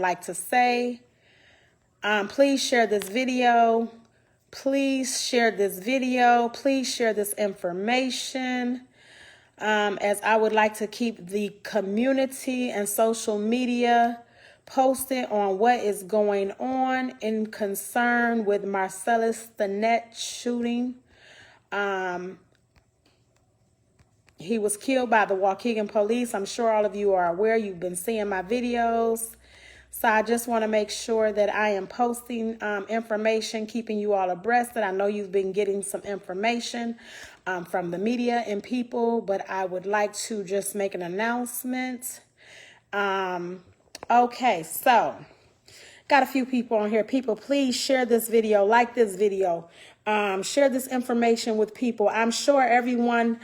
like to say. Please share this video. Please share this video. Please share this information. As I would like to keep the community and social media posted on what is going on in concern with Marcellis Stinnette shooting. He was killed by the Waukegan police. I'm sure all of you are aware. You've been seeing my videos. So I just want to make sure that I am posting information, keeping you all abreast. That I know you've been getting some information from the media and people, but I would like to just make an announcement. Okay, so got a few people on here. People, please share this video, like this video, share this information with people. I'm sure everyone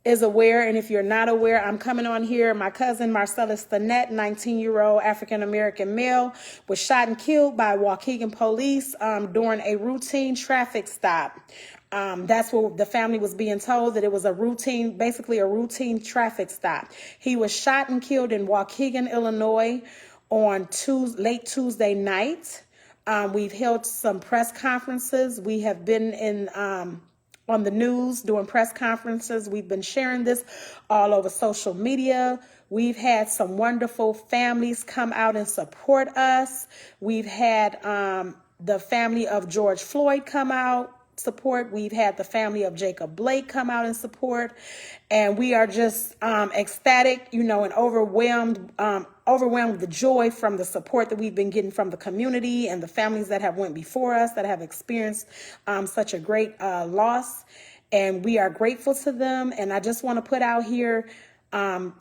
is aware, and if you're not aware, I'm coming on here. My cousin Marcellis Stinnette, 19-year-old African-American male, was shot and killed by Waukegan police during a routine traffic stop. That's what the family was being told, that it was basically a routine traffic stop. He was shot and killed in Waukegan, Illinois on late Tuesday night. We've held some press conferences. We have been on the news doing press conferences. We've been sharing this all over social media. We've had some wonderful families come out and support us. We've had the family of George Floyd come out, support. We've had the family of Jacob Blake come out and support. And we are just ecstatic, and overwhelmed with the joy from the support that we've been getting from the community and the families that have went before us that have experienced such a great loss. And we are grateful to them. And I just want to put out here,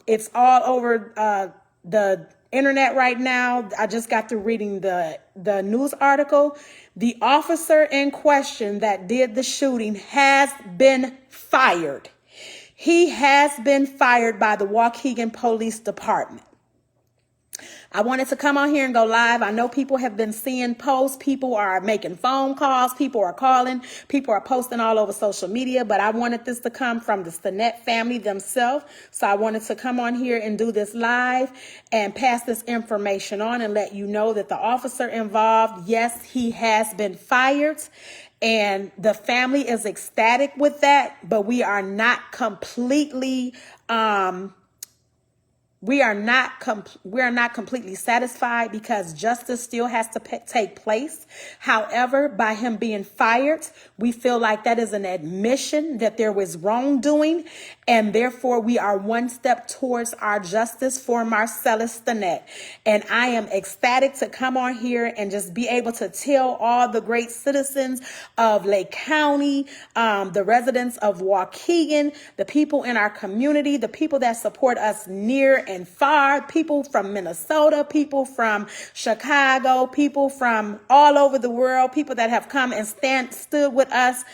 it's all over the internet right now. I just got through reading the news article. The officer in question that did the shooting has been fired. He has been fired by the Waukegan Police Department. I wanted to come on here and go live. I know people have been seeing posts. People are making phone calls. People are calling. People are posting all over social media. But I wanted this to come from the Stinnette family themselves. So I wanted to come on here and do this live and pass this information on and let you know that the officer involved, yes, he has been fired. And the family is ecstatic with that, but we are not completely we are not completely satisfied because justice still has to take place. However, by him being fired, we feel like that is an admission that there was wrongdoing, and therefore we are one step towards our justice for Marcellis Stinnette. And I am ecstatic to come on here and just be able to tell all the great citizens of Lake County, the residents of Waukegan, the people in our community, the people that support us near and far, people from Minnesota, people from Chicago, people from all over the world, people that have come and stood with us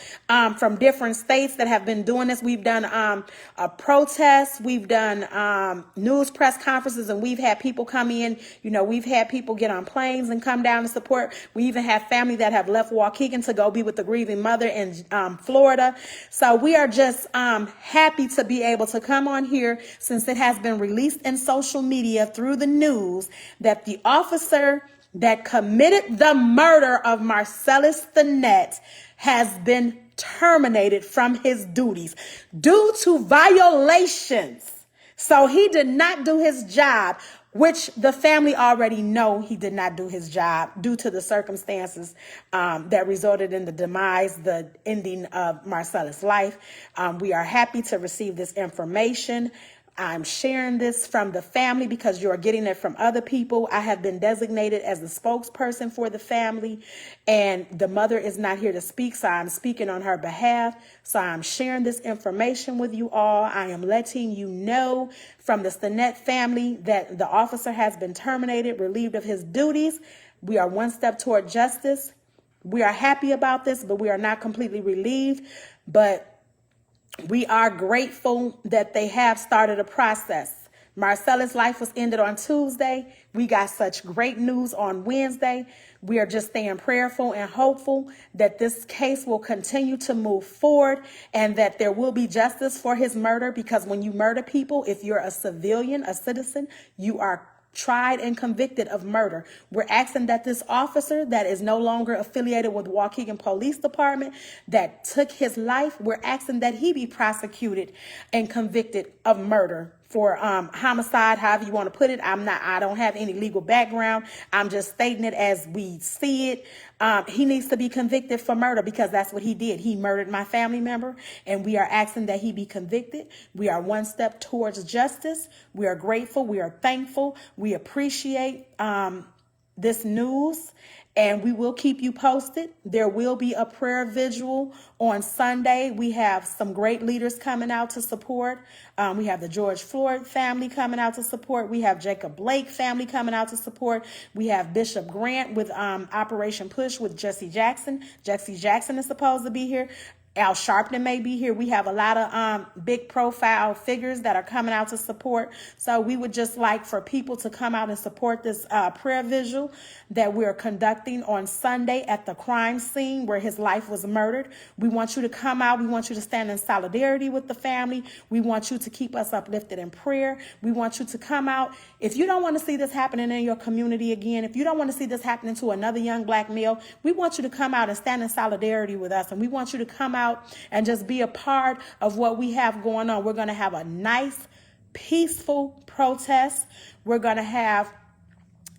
from different states that have been doing this. We've done a protest, we've done news press conferences, and we've had people come in. We've had people get on planes and come down to support. We even have family that have left Waukegan to go be with the grieving mother in Florida. So we are just happy to be able to come on here, since it has been released in social media through the news that the officer that committed the murder of Marcellis Stinnette has been terminated from his duties due to violations. So he did not do his job, which the family already know he did not do his job due to the circumstances that resulted in the ending of Marcellus' life. We are happy to receive this information. I'm sharing this from the family because you are getting it from other people. I have been designated as the spokesperson for the family, and the mother is not here to speak, so I'm speaking on her behalf. So I'm sharing this information with you all. I am letting you know from the Stinnette family that the officer has been terminated, relieved of his duties. We are one step toward justice. We are happy about this, but we are not completely relieved. But we are grateful that they have started a process. Marcellus' life was ended on Tuesday. We got such great news on Wednesday. We are just staying prayerful and hopeful that this case will continue to move forward and that there will be justice for his murder, because when you murder people, if you're a civilian, a citizen, you are tried and convicted of murder. We're asking that this officer that is no longer affiliated with Waukegan Police Department that took his life, we're asking that he be prosecuted and convicted of murder for homicide, however you want to put it. I don't have any legal background. I'm just stating it as we see it. He needs to be convicted for murder because that's what he did. He murdered my family member, and we are asking that he be convicted. We are one step towards justice. We are grateful. We are thankful. We appreciate this news, and we will keep you posted. There will be a prayer vigil on Sunday. We have some great leaders coming out to support. We have the George Floyd family coming out to support. We have Jacob Blake family coming out to support. We have Bishop Grant with Operation Push with Jesse Jackson. Jesse Jackson is supposed to be here. Al Sharpton may be here. We have a lot of big profile figures that are coming out to support. So we would just like for people to come out and support this prayer vigil that we're conducting on Sunday at the crime scene where his life was murdered. We want you to come out. We want you to stand in solidarity with the family. We want you to keep us uplifted in prayer. We want you to come out. If you don't want to see this happening in your community again, if you don't want to see this happening to another young black male, we want you to come out and stand in solidarity with us. And we want you to come out and just be a part of what we have going on. We're going to have a nice, peaceful protest. We're going to have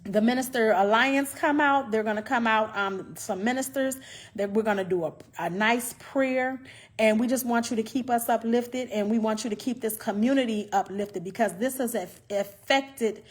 the Minister Alliance come out. They're going to come out, some ministers, that we're going to do a nice prayer. And we just want you to keep us uplifted, and we want you to keep this community uplifted because this has affected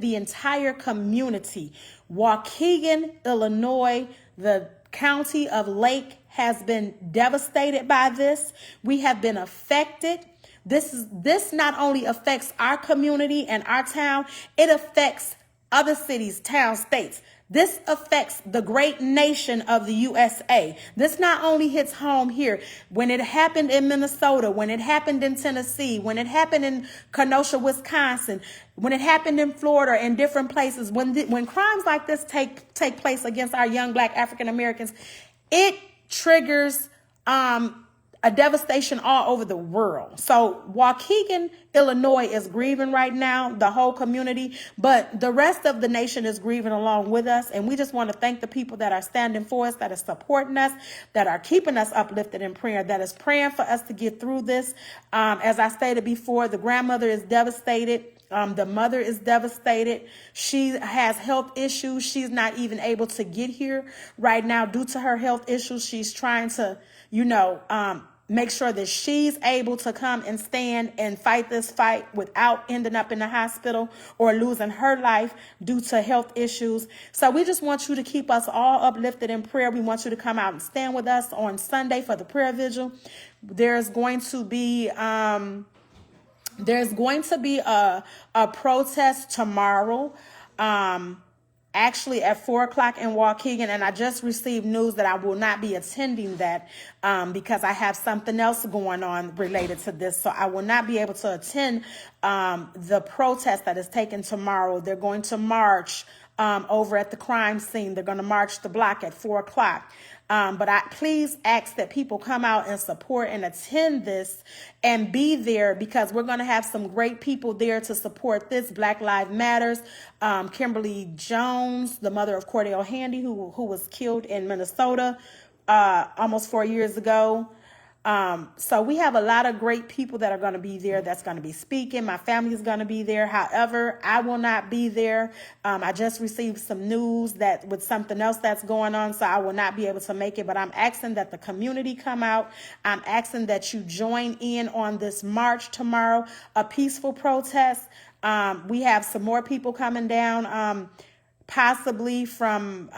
the entire community. Waukegan, Illinois, the county of Lake has been devastated by this. We have been affected. This not only affects our community and our town, it affects other cities, towns, states. This affects the great nation of the USA. This not only hits home here. When it happened in Minnesota, when it happened in Tennessee, when it happened in Kenosha, Wisconsin, when it happened in Florida and different places, when crimes like this take place against our young black African Americans, it triggers a devastation all over the world. So Waukegan, Illinois is grieving right now, the whole community, but the rest of the nation is grieving along with us. And we just want to thank the people that are standing for us, that are supporting us, that are keeping us uplifted in prayer, that is praying for us to get through this. As I stated before, the grandmother is devastated. The mother is devastated. She has health issues. She's not even able to get here right now due to her health issues. She's trying to, make sure that she's able to come and stand and fight this fight without ending up in the hospital or losing her life due to health issues. So we just want you to keep us all uplifted in prayer. We want you to come out and stand with us on Sunday for the prayer vigil. There's going to be a protest tomorrow. Actually at 4:00 in Waukegan, and I just received news that I will not be attending that because I have something else going on related to this. So I will not be able to attend the protest that is taken tomorrow. They're going to march over at the crime scene. They're going to march the block at 4:00. But I please ask that people come out and support and attend this and be there because we're going to have some great people there to support this. Black Lives Matters. Kimberly Jones, the mother of Cordell Handy, who was killed in Minnesota almost 4 years ago. So we have a lot of great people that are going to be there that's going to be speaking. My family is going to be there. However, I will not be there. I just received some news that with something else that's going on, so I will not be able to make it. But I'm asking that the community come out. I'm asking that you join in on this march tomorrow, a peaceful protest. We have some more people coming down, possibly from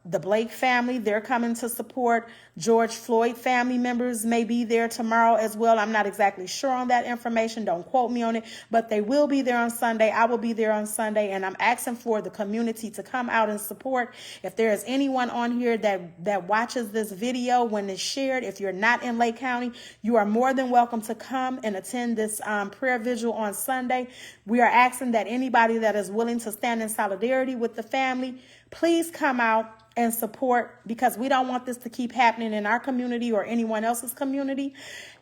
the Blake family. They're coming to support. George Floyd family members may be there tomorrow as well. I'm not exactly sure on that information. Don't quote me on it, but they will be there on Sunday. I will be there on Sunday, and I'm asking for the community to come out and support. If there is anyone on here that watches this video when it's shared, if you're not in Lake County, you are more than welcome to come and attend this prayer vigil on Sunday. We are asking that anybody that is willing to stand in solidarity with the family, please come out and support, because we don't want this to keep happening in our community or anyone else's community.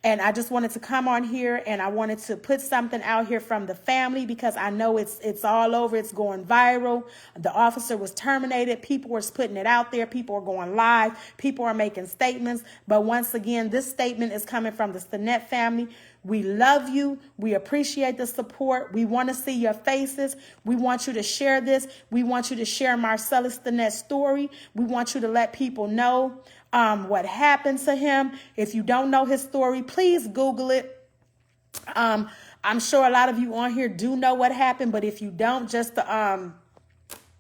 And I just wanted to come on here and I wanted to put something out here from the family because I know it's all over. It's going viral. The officer was terminated. People were putting it out there. People are going live. People are making statements. But once again, this statement is coming from the Stinnette family. We love you. We appreciate the support. We want to see your faces. We want you to share this. We want you to share Marcellis Stinette's story. We want you to let people know what happened to him. If you don't know his story, please Google it. I'm sure a lot of you on here do know what happened, but if you don't, just to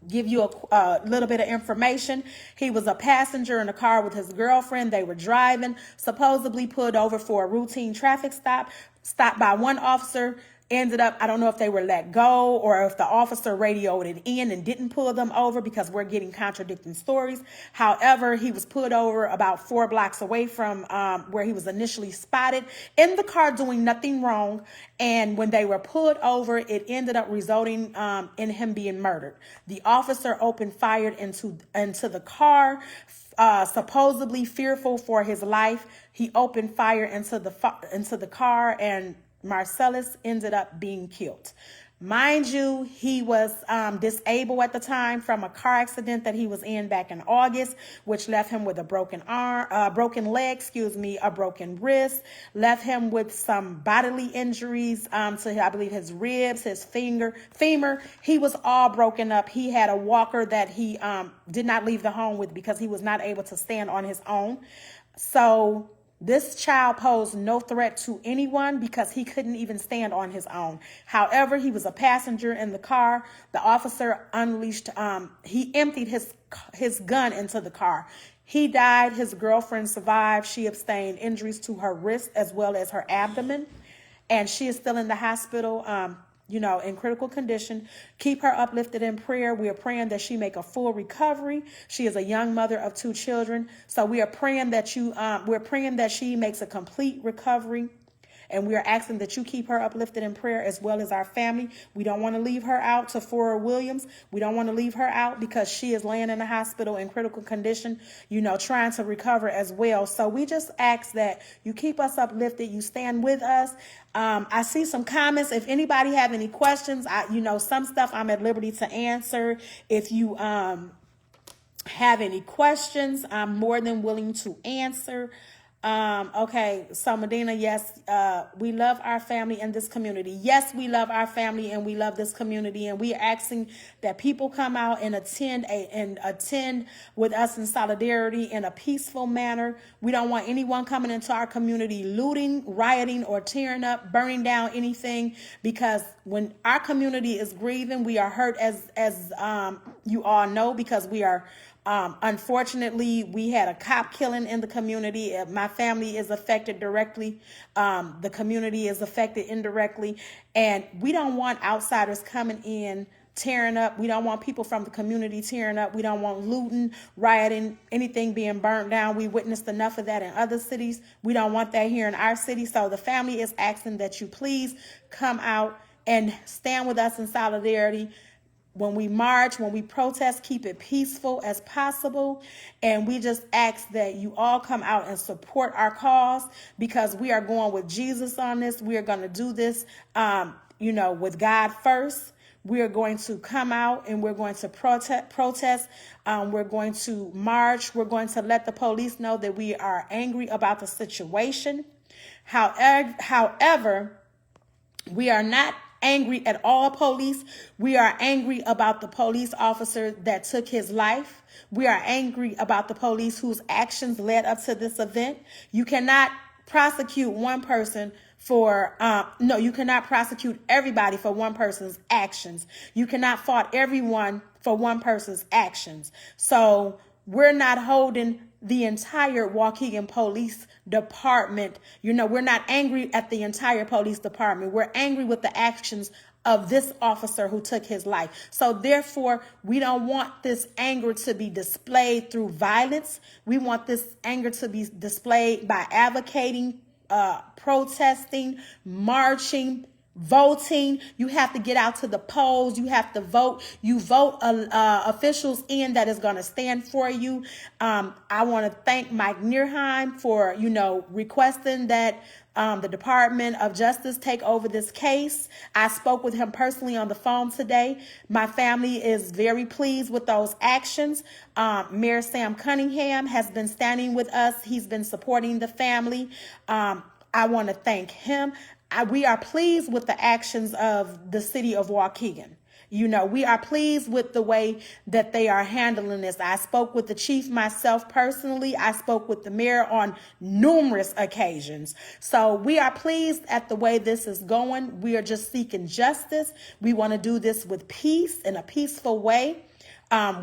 give you a little bit of information. He was a passenger in a car with his girlfriend. They were driving, supposedly pulled over for a routine traffic stop, stopped by one officer, ended up, I don't know if they were let go or if the officer radioed it in and didn't pull them over because we're getting contradicting stories. However, he was pulled over about 4 blocks away from where he was initially spotted in the car doing nothing wrong. And when they were pulled over, it ended up resulting in him being murdered. The officer opened fire into the car, supposedly fearful for his life. He opened fire into the car, and Marcellus ended up being killed. Mind you, he was disabled at the time from a car accident that he was in back in August, which left him with a broken leg, a broken wrist, left him with some bodily injuries to, I believe, his ribs, his femur. He was all broken up. He had a walker that he did not leave the home with because he was not able to stand on his own. So this child posed no threat to anyone because he couldn't even stand on his own. However, he was a passenger in the car. The officer he emptied his gun into the car. He died. His girlfriend survived. She sustained injuries to her wrist as well as her abdomen. And she is still in the hospital, in critical condition. Keep her uplifted in prayer. We are praying that she make a full recovery. She is a young mother of 2 children. So we are praying that she makes a complete recovery. And we are asking that you keep her uplifted in prayer as well as our family. We don't want to leave her out to Fora Williams. We don't want to leave her out because she is laying in the hospital in critical condition, trying to recover as well. So we just ask that you keep us uplifted. You stand with us. I see some comments. If anybody have any questions, some stuff I'm at liberty to answer. If you have any questions, I'm more than willing to answer. Okay, so Medina, yes, we love our family and this community. Yes, we love our family and we love this community, and we are asking that people come out and attend with us in solidarity in a peaceful manner. We don't want anyone coming into our community looting, rioting, or tearing up, burning down anything, because when our community is grieving, we are hurt, as you all know, because we are unfortunately, we had a cop killing in the community. My family is affected directly. The community is affected indirectly. And we don't want outsiders coming in, tearing up. We don't want people from the community tearing up. We don't want looting, rioting, anything being burnt down. We witnessed enough of that in other cities. We don't want that here in our city. So the family is asking that you please come out and stand with us in solidarity. When we march, when we protest, keep it peaceful as possible. And we just ask that you all come out and support our cause, because we are going with Jesus on this. We are going to do this, with God first. We are going to come out and we're going to protest. We're going to march. We're going to let the police know that we are angry about the situation. However, we are not angry at all police. We are angry about the police officer that took his life. We are angry about the police whose actions led up to this event. You cannot prosecute one person you cannot prosecute everybody for one person's actions. You cannot fault everyone for one person's actions. So we're not holding the entire Waukegan Police Department. We're not angry at the entire police department. We're angry with the actions of this officer who took his life. So therefore, we don't want this anger to be displayed through violence. We want this anger to be displayed by advocating, protesting, marching, voting. You have to get out to the polls. You have to vote. You vote officials in that is going to stand for you. I want to thank Mike Neerheim for, requesting that the Department of Justice take over this case. I spoke with him personally on the phone today. My family is very pleased with those actions. Mayor Sam Cunningham has been standing with us. He's been supporting the family. I want to thank him. We are pleased with the actions of the city of Waukegan. You know, we are pleased with the way that they are handling this. I spoke with the chief myself personally. I spoke with the mayor on numerous occasions. So we are pleased at the way this is going. We are just seeking justice. We want to do this with peace, in a peaceful way,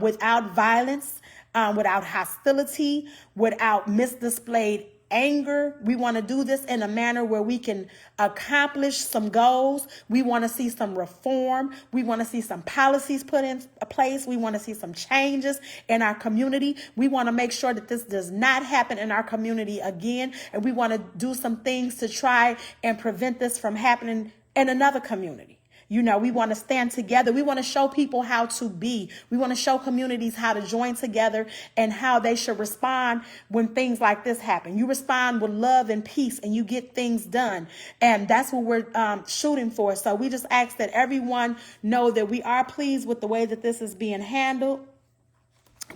without violence, without hostility, without misdisplayed anger. We want to do this in a manner where we can accomplish some goals. We want to see some reform. We want to see some policies put in place. We want to see some changes in our community. We want to make sure that this does not happen in our community again. And we want to do some things to try and prevent this from happening in another community. You know, we want to stand together. We want to show people how to be. We want to show communities how to join together and how they should respond when things like this happen. You respond with love and peace and you get things done. And that's what we're shooting for. So we just ask that everyone know that we are pleased with the way that this is being handled.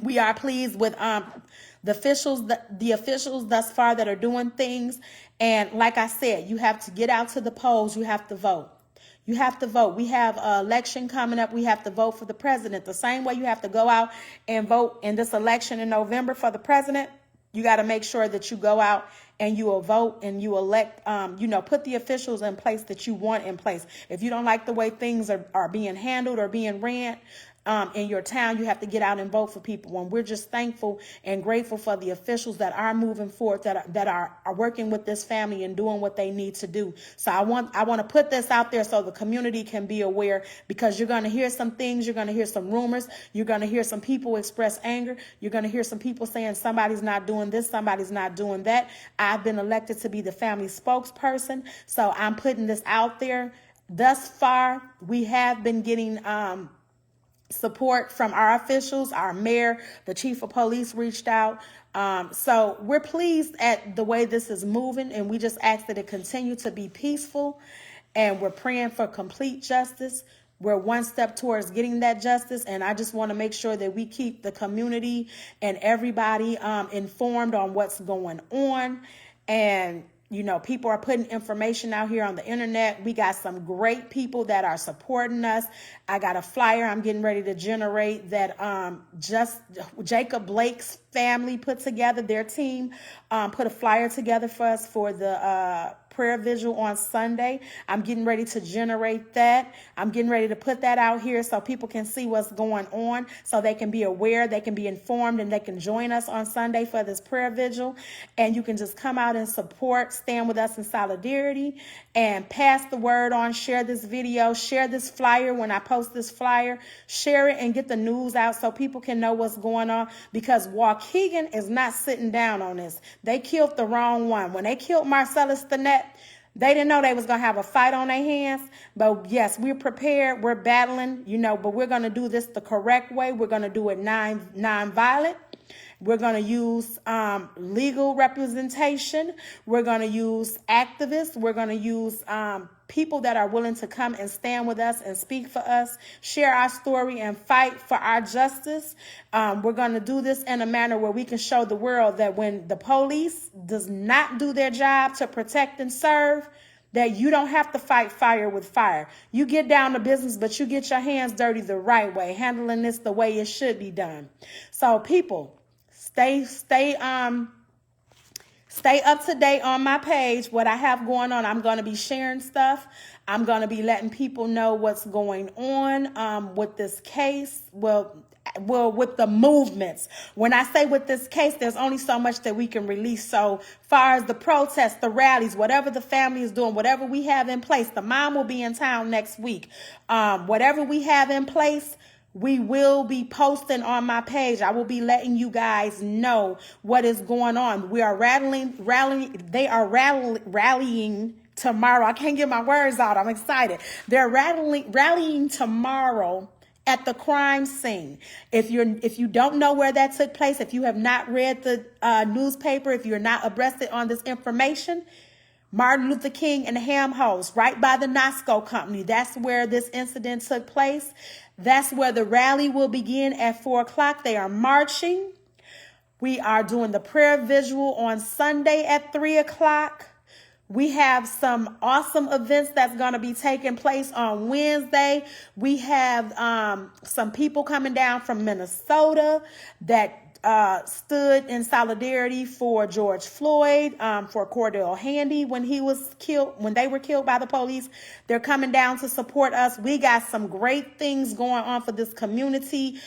We are pleased with the officials thus far that are doing things. And like I said, you have to get out to the polls. You have to vote. You have to vote. We have an election coming up. We have to vote for the president. The same way you have to go out and vote in this election in November for the president, you got to make sure that you go out and you will vote and you elect, put the officials in place that you want in place. If you don't like the way things are being handled or being ran, in your town, you have to get out and vote for people. And we're just thankful and grateful for the officials that are moving forward, that are working with this family and doing what they need to do. So I want to put this out there so the community can be aware, because you're going to hear some things. You're going to hear some rumors. You're going to hear some people express anger. You're going to hear some people saying somebody's not doing this, somebody's not doing that. I've been elected to be the family spokesperson, so I'm putting this out there. Thus far, we have been getting support from our officials. Our mayor, the chief of police reached out. So we're pleased at the way this is moving, and we just ask that it continue to be peaceful, and we're praying for complete justice. We're one step towards getting that justice, and I just want to make sure that we keep the community and everybody informed on what's going on. And you know, people are putting information out here on the internet. We got some great people that are supporting us. I got a flyer I'm getting ready to generate that just Jacob Blake's family put together. Their team put a flyer together for us for the prayer vigil on Sunday. I'm getting ready to generate that. I'm getting ready to put that out here so people can see what's going on, so they can be aware, they can be informed, and they can join us on Sunday for this prayer vigil. And you can just come out and support, stand with us in solidarity, and pass the word on. Share this video, share this flyer. When I post this flyer, share it and get the news out so people can know what's going on, because Waukegan is not sitting down on this. They killed the wrong one. When they killed Marcellis Stinnette, they didn't know they was going to have a fight on their hands. But yes, we're prepared. We're battling, but we're going to do this the correct way. We're going to do it non-violent. We're going to use legal representation. We're going to use activists. We're going to use people that are willing to come and stand with us and speak for us, share our story, and fight for our justice. We're going to do this in a manner where we can show the world that when the police does not do their job to protect and serve, that you don't have to fight fire with fire. You get down to business, but you get your hands dirty the right way, handling this the way it should be done. So people, stay up to date on my page, what I have going on. I'm going to be sharing stuff. I'm going to be letting people know what's going on with this case. Well, with the movements. When I say with this case, there's only so much that we can release. So far as the protests, the rallies, whatever the family is doing, whatever we have in place, the mom will be in town next week. Whatever we have in place, we will be posting on my page. I will be letting you guys know what is going on. We are rallying. They are rallying tomorrow. I can't get my words out. I'm excited. They're rallying tomorrow at the crime scene. If you don't know where that took place, if you have not read the newspaper, if you're not abreast on this information, Martin Luther King and Ham House, right by the Nosco Company. That's where this incident took place. That's where the rally will begin at 4 o'clock. They are marching. We are doing the prayer visual on Sunday at 3 o'clock. We have some awesome events that's going to be taking place on Wednesday. We have some people coming down from Minnesota that stood in solidarity for George Floyd, for Cordell Handy when he was killed, when they were killed by the police. They're coming down to support us. We got some great things going on for this community,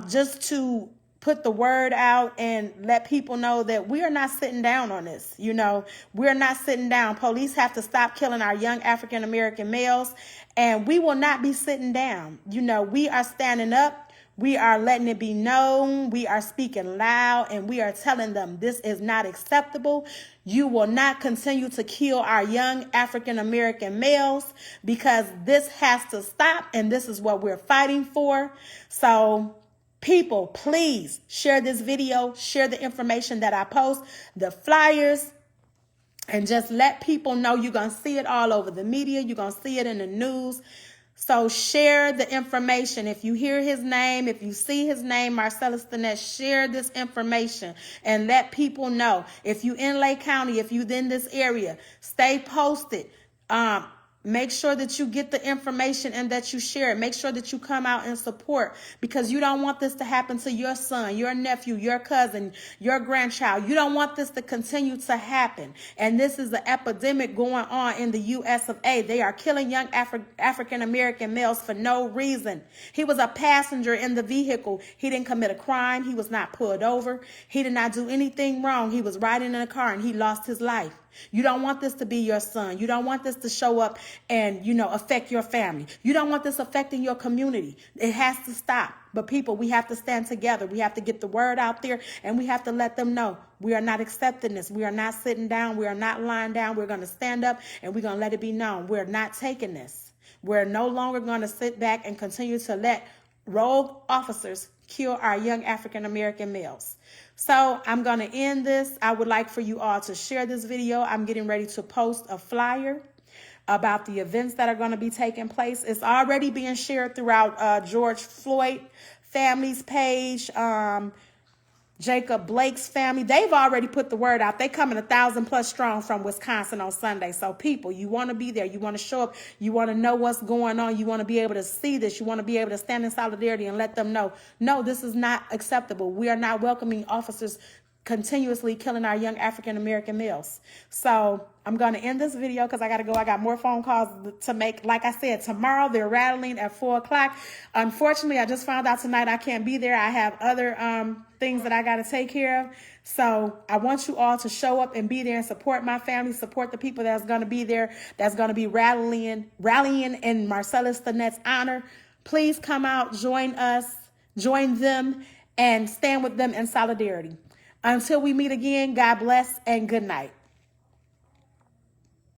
just to put the word out and let people know that we are not sitting down on this. You know, we're not sitting down. Police have to stop killing our young African-American males, and we will not be sitting down. You know, we are standing up. We are letting it be known. We are speaking loud, and we are telling them this is not acceptable. You will not continue to kill our young African-American males, because this has to stop, and this is what we're fighting for. So people, please share this video, share the information that I post, the flyers, and just let people know. You're going to see it all over the media. You're going to see it in the news. So share the information. If you hear his name, if you see his name, Marcellis Stinnette, share this information and let people know. If you in Lake County, if you in this area, stay posted. Make sure that you get the information and that you share it. Make sure that you come out and support, because you don't want this to happen to your son, your nephew, your cousin, your grandchild. You don't want this to continue to happen. And this is an epidemic going on in the U.S. of A. They are killing young African-American males for no reason. He was a passenger in the vehicle. He didn't commit a crime. He was not pulled over. He did not do anything wrong. He was riding in a car and he lost his life. You don't want this to be your son. You don't want this to show up and, affect your family. You don't want this affecting your community. It has to stop. But people, we have to stand together. We have to get the word out there, and we have to let them know we are not accepting this. We are not sitting down. We are not lying down. We're going to stand up, and we're going to let it be known. We're not taking this. We're no longer going to sit back and continue to let rogue officers kill our young African-American males. So I'm going to end this. I would like for you all to share this video. I'm getting ready to post a flyer about the events that are going to be taking place. It's already being shared throughout George Floyd family's page, Jacob Blake's family. They've already put the word out. They coming 1,000+ strong from Wisconsin on Sunday. So people, you want to be there. You want to show up. You want to know what's going on. You want to be able to see this. You want to be able to stand in solidarity and let them know, no, this is not acceptable. We are not welcoming officers continuously killing our young African-American males. So I'm going to end this video because I got to go. I got more phone calls to make. Like I said, tomorrow they're rattling at 4 o'clock. Unfortunately, I just found out tonight I can't be there. I have other things that I got to take care of. So I want you all to show up and be there and support my family, support the people that's going to be there, that's going to be rallying in Marcellus Stinnette's honor. Please come out, join us, join them, and stand with them in solidarity. Until we meet again, God bless and good night.